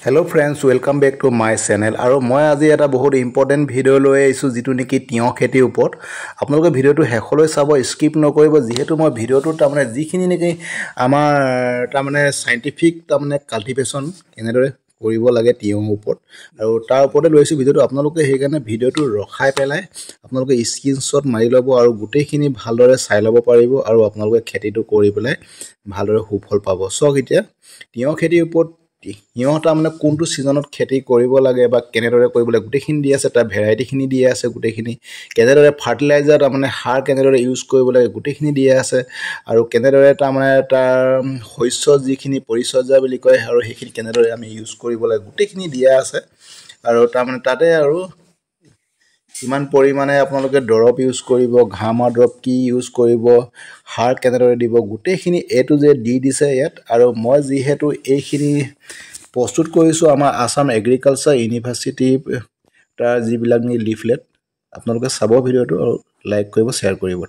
Hello friends, welcome back to my channel. আৰু মই আজি এটা বহুত ইম্পৰ্টেন্ট ভিডিও লৈ আহিছো যেটো নেকি তিয়হ খেতিৰ ওপৰত আপোনালোকে ভিডিওটো হেখলৈ চাব স্কিপ নকৰিব যেহেতু মই ভিডিওটো তাৰমানে যিখিনি নেকি আমাৰ তাৰমানে সাইন্টিফিক তাৰমানে কাল্টিভেশন কেনেদৰে কৰিব লাগে তিয়হৰ ওপৰত আৰু তাৰ ওপৰতে লৈছো ভিডিওটো আপোনালোকে হেইকাৰণে ভিডিওটো ৰখাই পেলাই আপোনালোকে স্ক্ৰিনশ্বট মাৰি ল'ব আৰু গুটেইখিনি ভালদৰে চাই ল'ব পাৰিব আৰু আপোনালোকে খেতিটো কৰি পেলাই ভালদৰে সুফল পাব সক এতিয়া তিয়হ খেতিৰ ওপৰত তিয়হ তাৰমানে কোনটো সিজনত খেতি কৰিব লাগে বা কেনেদৰে কৰিব লাগে গুটেইখিনি দি আছে তাৰ ভেৰাইটিখিনি দি আছে গুটেইখিনি কেনেদৰে ফাৰ্টিলাইজাৰ তাৰমানে সাৰ কেনেদৰে ইউজ কৰিব লাগে গুটেইখিনি দি আছে আৰু কেনেদৰে তাৰমানে তাৰ শস্য যিখিনি পৰিচৰ্যা বুলি কয় আৰু হেখিনি কেনেদৰে আমি ইউজ কৰিব লাগে গুটেইখিনি দিয়া আছে আৰু তাৰমানে তাতে আৰু কিমান পৰিমাণে আপোনালোকে দৰব ইউজ কৰিব ঘামৰ দৰব কি ইউজ কৰিব হাৰ কেনেদৰে দিব গুটেইখিনি এ টু জেড দি দিছে ইয়াত আৰু মই যিহেতু এইখিনি প্ৰস্তুত কৰিছো আমাৰ আসাম এগ্ৰিকালচাৰ ইউনিভাৰ্সিটি তাৰ যিবিলাক নি লিফলেট আপোনালোকে চাব ভিডিওটো আৰু লাইক কৰিব শেয়াৰ কৰিব